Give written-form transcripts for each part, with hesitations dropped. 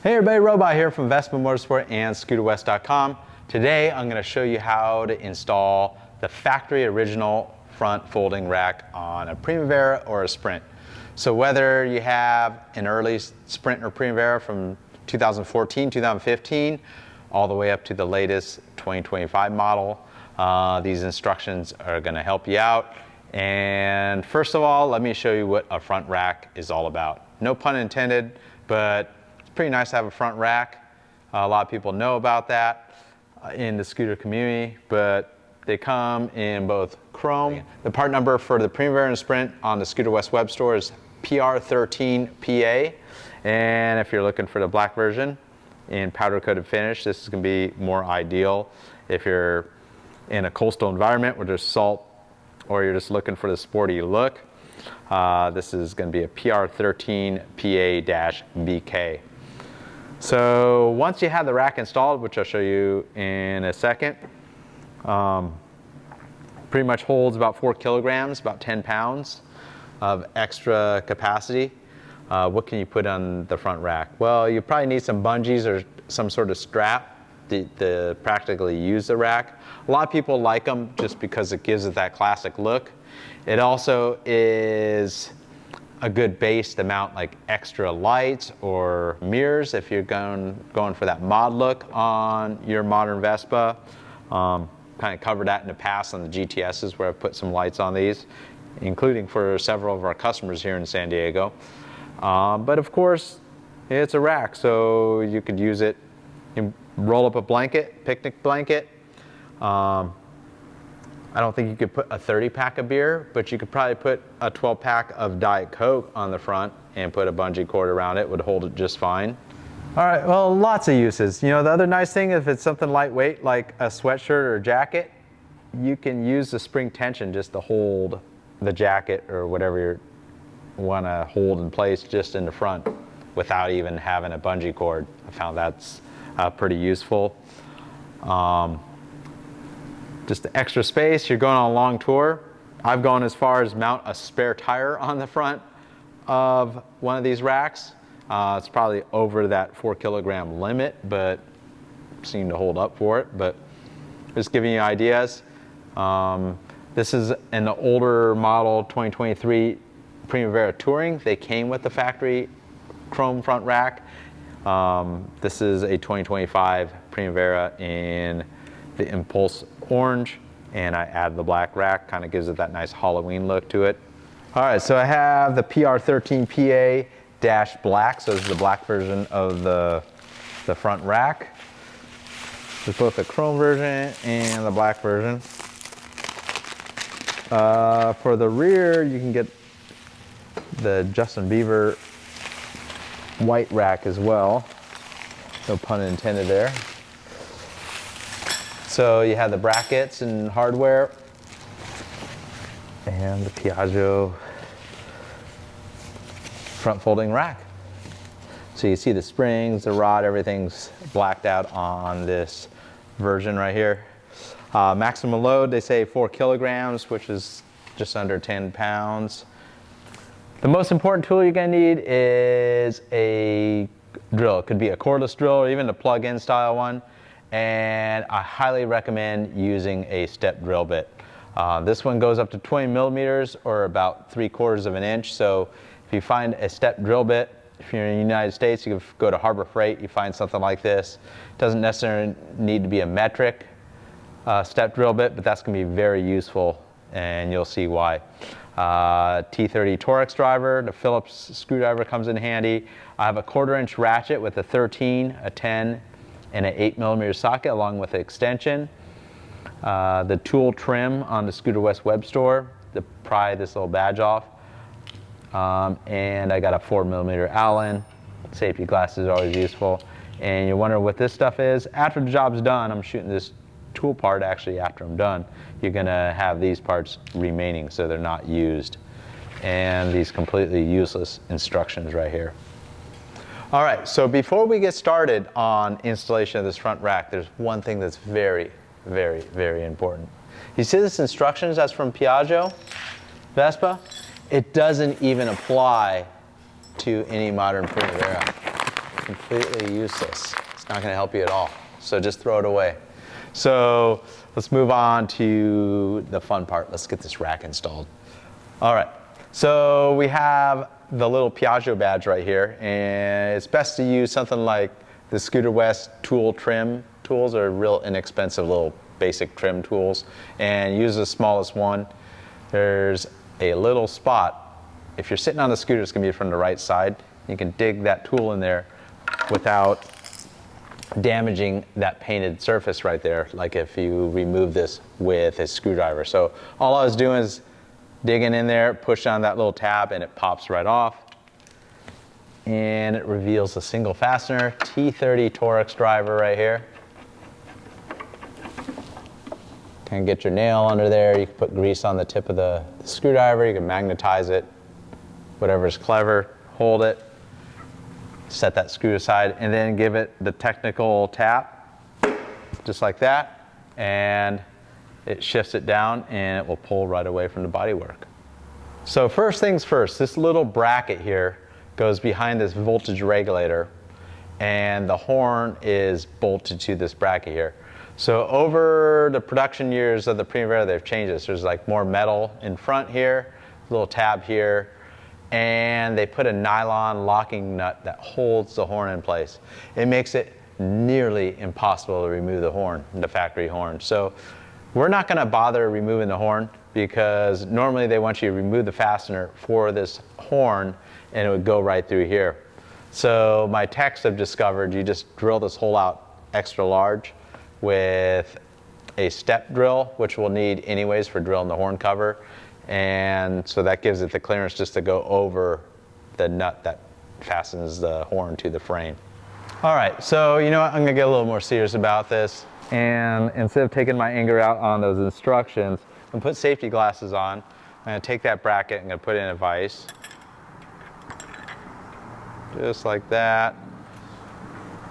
Hey everybody, Robot here from Vespa, Motorsport, and ScooterWest.com. Today I'm going to show you how to install the factory original front folding rack on a Primavera or a Sprint. So whether you have an early Sprint or Primavera from 2014, 2015, all the way up to the latest 2025 model, these instructions are going to help you out. And first of all, let me show you what a front rack is all about. No pun intended, but pretty nice to have a front rack. A lot of people know about that in the scooter community, but they come in both chrome. The part number for the Primavera and Sprint on the Scooter West web store is PR13PA. And if you're looking for the black version in powder coated finish, this is going to be more ideal if you're in a coastal environment where there's salt, or you're just looking for the sporty look. This is going to be a PR13PA-BK. So once you have the rack installed, which I'll show you in a second, pretty much holds about 4 kilograms, about 10 pounds of extra capacity. What can you put on the front rack? Well, you probably need some bungees or some sort of strap to practically use the rack. A lot of people like them just because it gives it that classic look. It also is a good base to mount like extra lights or mirrors if you're going for that mod look on your modern Vespa. Kind of covered that in the past on the GTSs where I've put some lights on these, including for several of our customers here in San Diego. But of course, it's a rack, so you could use it. You roll up a blanket, picnic blanket. I don't think you could put a 30-pack of beer, but you could probably put a 12-pack of Diet Coke on the front and put a bungee cord around it. It would hold it just fine. All right, well, lots of uses. You know, the other nice thing, if it's something lightweight like a sweatshirt or a jacket, you can use the spring tension just to hold the jacket or whatever you want to hold in place just in the front without even having a bungee cord. I found that's pretty useful. Just the extra space, you're going on a long tour. I've gone as far as mount a spare tire on the front of one of these racks. It's probably over that 4 kilogram limit, but seemed to hold up for it. But just giving you ideas. This is an older model 2023 Primavera Touring. They came with the factory chrome front rack. This is a 2025 Primavera in the Impulse orange, and I add the black rack, kind of gives it that nice Halloween look to it. All right, so I have the PR13PA-black, so this is the black version of the front rack. There's both the chrome version and the black version. For the rear, you can get the Justin Bieber white rack as well. No pun intended there. So you have the brackets and hardware and the Piaggio front folding rack. So you see the springs, the rod, everything's blacked out on this version right here. Maximum load, they say 4 kilograms, which is just under 10 pounds. The most important tool you're gonna need is a drill. It could be a cordless drill or even a plug-in style one. And I highly recommend using a step drill bit. This one goes up to 20 millimeters or about 3/4 of an inch. So if you find a step drill bit, if you're in the United States, you can go to Harbor Freight, you find something like this. It doesn't necessarily need to be a metric step drill bit, but that's gonna be very useful, and you'll see why. T30 Torx driver, the Phillips screwdriver comes in handy. I have a 1/4 inch ratchet with a 13, a 10, and an 8 millimeter socket along with the extension. The tool trim on the Scooter West web store to pry this little badge off. And I got a 4 millimeter Allen. Safety glasses are always useful. And you wonder what this stuff is. After the job's done, I'm shooting this tool part actually after I'm done. You're gonna have these parts remaining so they're not used. And these completely useless instructions right here. All right, so before we get started on installation of this front rack, there's one thing that's very, very, very important. You see this instructions that's from Piaggio Vespa? It doesn't even apply into any modern Primavera. Completely useless. It's not gonna help you at all. So just throw it away. So let's move on to the fun part. Let's get this rack installed. All right, so we have the little Piaggio badge right here, and it's best to use something like the Scooter West tool trim tools. Are real inexpensive little basic trim tools, and use the smallest one. There's a little spot. If you're sitting on the scooter, it's gonna be from the right side. You can dig that tool in there without damaging that painted surface right there, like if you remove this with a screwdriver. So all I was doing is digging in there, push on that little tab, and it pops right off. And it reveals a single fastener, T30 Torx driver right here. Kind of get your nail under there. You can put grease on the tip of the screwdriver. You can magnetize it, whatever's clever. Hold it, set that screw aside, and then give it the technical tap, just like that. And it shifts it down, and it will pull right away from the bodywork. So first things first, this little bracket here goes behind this voltage regulator, and the horn is bolted to this bracket here. So over the production years of the Primavera, they've changed this. There's like more metal in front here, a little tab here, and they put a nylon locking nut that holds the horn in place. It makes it nearly impossible to remove the horn, the factory horn. So we're not gonna bother removing the horn, because normally they want you to remove the fastener for this horn, and it would go right through here. So my techs have discovered you just drill this hole out extra large with a step drill, which we'll need anyways for drilling the horn cover. And so that gives it the clearance just to go over the nut that fastens the horn to the frame. All right, so you know what? I'm gonna get a little more serious about this. And instead of taking my anger out on those instructions, I'm gonna put safety glasses on. I'm gonna take that bracket, I'm gonna put it in a vise. Just like that.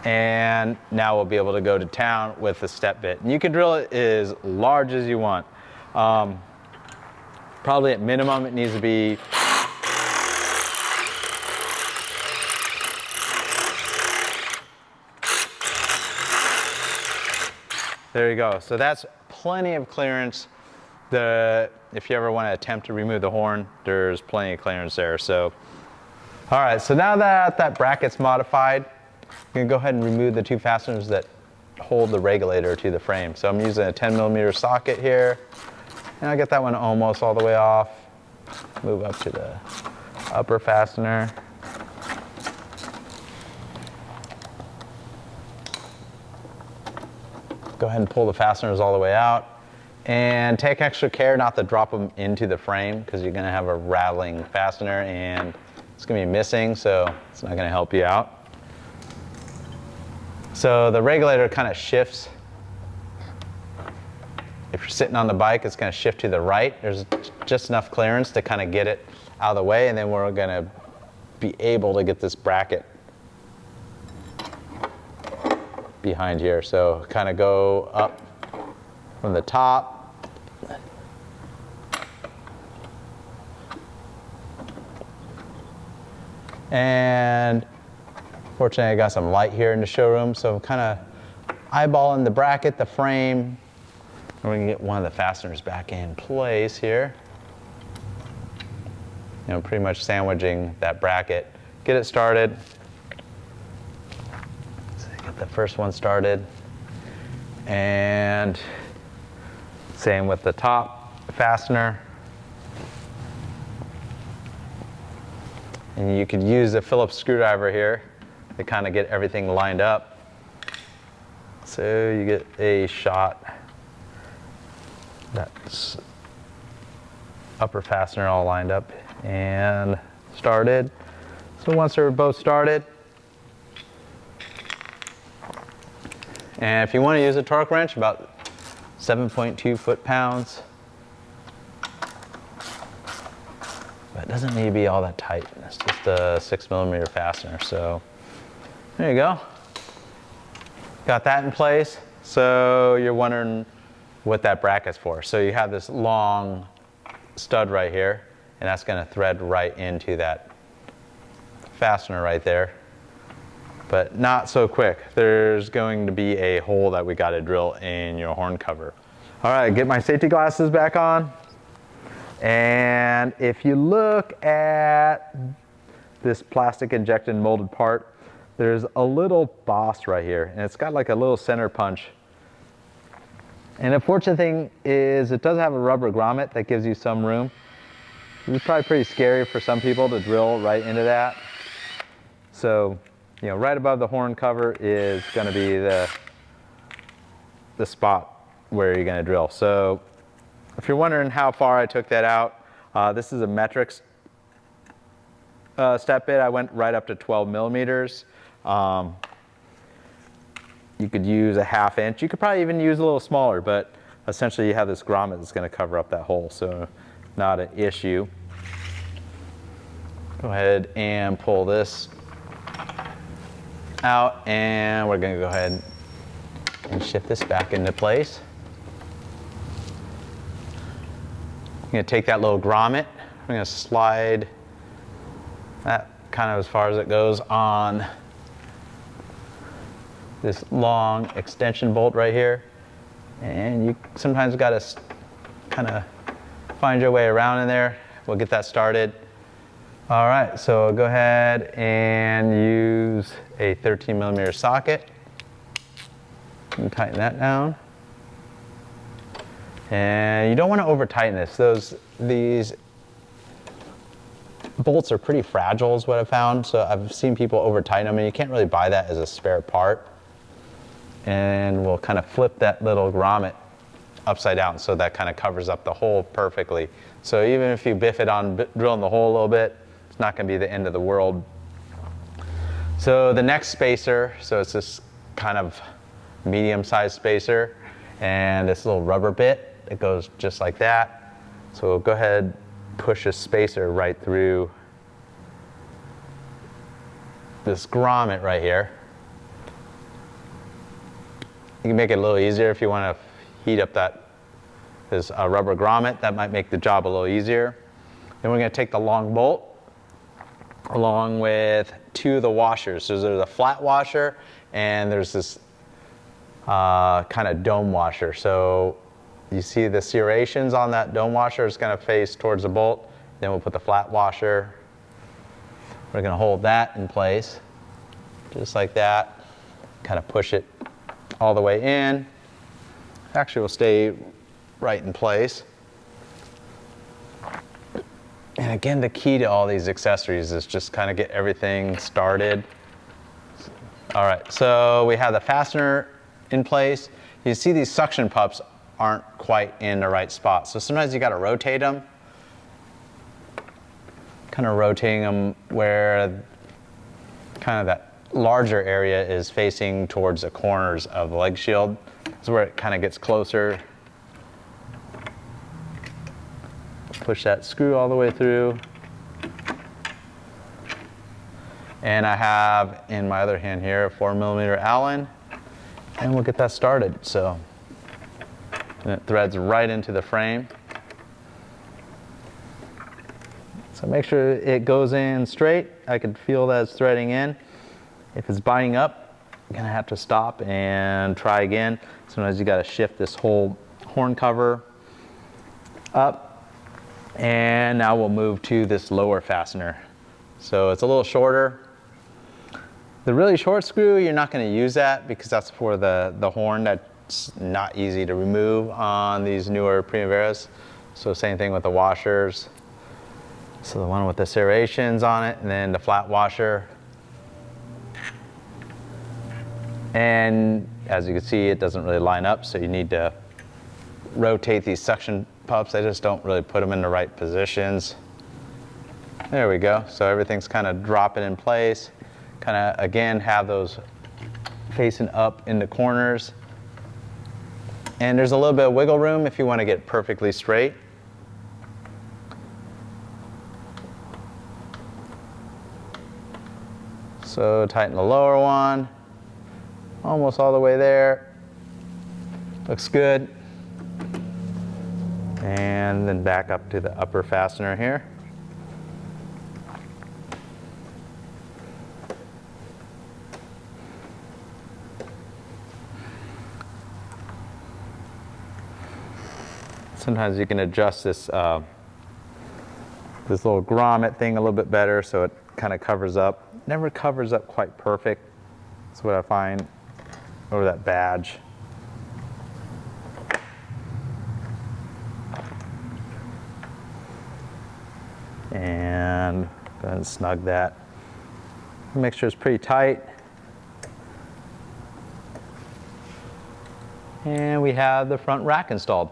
And now we'll be able to go to town with the step bit. And you can drill it as large as you want. Probably at minimum it needs to be there you go. So that's plenty of clearance. If you ever want to attempt to remove the horn, there's plenty of clearance there. So, all right, so now that that bracket's modified, I'm gonna go ahead and remove the two fasteners that hold the regulator to the frame. So I'm using a 10mm socket here, and I'll get that one almost all the way off. Move up to the upper fastener. Go ahead and pull the fasteners all the way out. And take extra care not to drop them into the frame, because you're gonna have a rattling fastener and it's gonna be missing, so it's not gonna help you out. So the regulator kind of shifts. If you're sitting on the bike, it's gonna shift to the right. There's just enough clearance to kind of get it out of the way, and then we're gonna be able to get this bracket behind here. So kind of go up from the top. And fortunately I got some light here in the showroom, so I'm kind of eyeballing the bracket, the frame. And we're gonna get one of the fasteners back in place here. You know, pretty much sandwiching that bracket. Get it started. So get the first one started. And same with the top fastener. And you could use a Phillips screwdriver here to kind of get everything lined up. So you get a shot. That's upper fastener all lined up and started. So once they're both started, and if you want to use a torque wrench, about 7.2 foot-pounds. But it doesn't need to be all that tight. It's just a 6mm fastener. So there you go. Got that in place. So you're wondering what that bracket's for. So you have this long stud right here, and that's going to thread right into that fastener right there, but not so quick. There's going to be a hole that we got to drill in your horn cover. All right, get my safety glasses back on. And if you look at this plastic injected molded part, there's a little boss right here, and it's got like a little center punch. And the fortunate thing is it does have a rubber grommet that gives you some room. It's probably pretty scary for some people to drill right into that. So, you know, right above the horn cover is going to be the spot where you're going to drill. So if you're wondering how far I took that out, this is a metric step bit. I went right up to 12 millimeters. You could use a 1/2 inch. You could probably even use a little smaller, but essentially you have this grommet that's going to cover up that hole, so not an issue. Go ahead and pull this out, and we're going to go ahead and shift this back into place. I'm going to take that little grommet, I'm going to slide that kind of as far as it goes on this long extension bolt right here. And you sometimes got to kind of find your way around in there. We'll get that started. All right, so go ahead and use a 13 millimeter socket and tighten that down. And you don't want to over tighten this. These bolts are pretty fragile is what I've found. So I've seen people over tighten them, and you can't really buy that as a spare part. And we'll kind of flip that little grommet upside down so that kind of covers up the hole perfectly. So even if you biff it on drilling the hole a little bit, it's not going to be the end of the world. So the next spacer, so it's this kind of medium-sized spacer, and this little rubber bit, it goes just like that. So we'll go ahead, push a spacer right through this grommet right here. You can make it a little easier if you want to heat up this rubber grommet. That might make the job a little easier. Then we're going to take the long bolt along with 2 of the washers. So there's a flat washer and there's this kind of dome washer. So you see the serrations on that dome washer is going to face towards the bolt. Then we'll put the flat washer. We're going to hold that in place just like that. Kind of push it all the way in. Actually, will stay right in place. And again, the key to all these accessories is just kind of get everything started. All right, so we have the fastener in place. You see these suction pups aren't quite in the right spot. So sometimes you got to rotate them. Kind of rotating them where kind of that larger area is facing towards the corners of the leg shield. This is where it kind of gets closer. Push that screw all the way through. And I have in my other hand here a 4 millimeter Allen, and we'll get that started. So, and it threads right into the frame. So make sure it goes in straight. I can feel that it's threading in. If it's biting up, you're gonna have to stop and try again. Sometimes you gotta shift this whole horn cover up. And now we'll move to this lower fastener. So it's a little shorter. The really short screw, you're not gonna use that because that's for the horn that's not easy to remove on these newer Primaveras. So same thing with the washers. So the one with the serrations on it, and then the flat washer. And as you can see, it doesn't really line up, so you need to rotate these suction pups. I just don't really put them in the right positions. There we go. So everything's kind of dropping in place. Kind of, again, have those facing up in the corners. And there's a little bit of wiggle room if you want to get perfectly straight. So tighten the lower one. Almost all the way there. Looks good. And then back up to the upper fastener here. Sometimes you can adjust this this little grommet thing a little bit better so it kind of covers up. Never covers up quite perfect. That's what I find over that badge. And go ahead and snug that. Make sure it's pretty tight. And we have the front rack installed.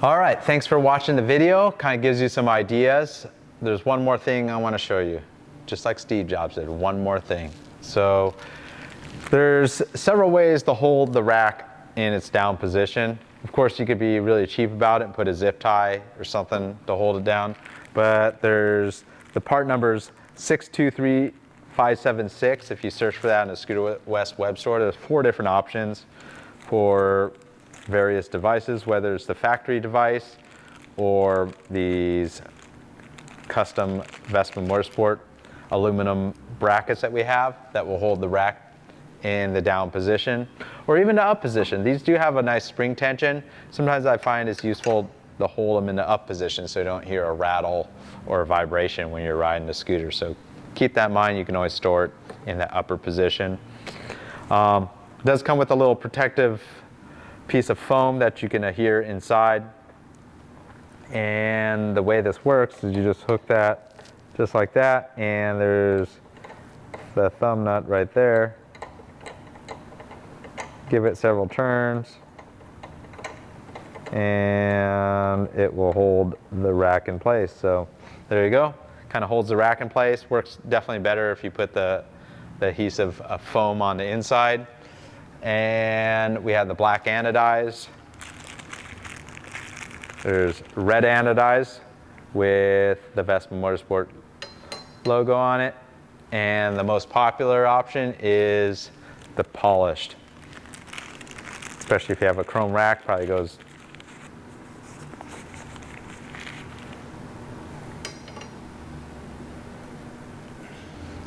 All right, thanks for watching the video. Kind of gives you some ideas. There's one more thing I want to show you. Just like Steve Jobs did, one more thing. So there's several ways to hold the rack in its down position. Of course, you could be really cheap about it and put a zip tie or something to hold it down. But there's the part numbers 623576. If you search for that in the Scooter West web store, there's 4 different options for various devices, whether it's the factory device or these custom Vespa Motorsport aluminum brackets that we have that will hold the rack in the down position or even the up position. These do have a nice spring tension. Sometimes I find it's useful to hold them in the up position so you don't hear a rattle or a vibration when you're riding the scooter. So keep that in mind. You can always store it in the upper position. It does come with a little protective piece of foam that you can adhere inside. And the way this works is you just hook that just like that, and there's the thumb nut right there. Give it several turns and it will hold the rack in place. So there you go. Kind of holds the rack in place. Works definitely better if you put the adhesive foam on the inside. And we have the black anodized. There's red anodized with the Vespa Motorsport logo on it. And the most popular option is the polished. Especially if you have a chrome rack, probably goes.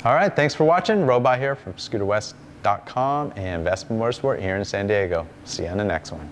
All right, thanks for watching. Robot here from scooterwest.com and Vespa Motorsport here in San Diego. See you on the next one.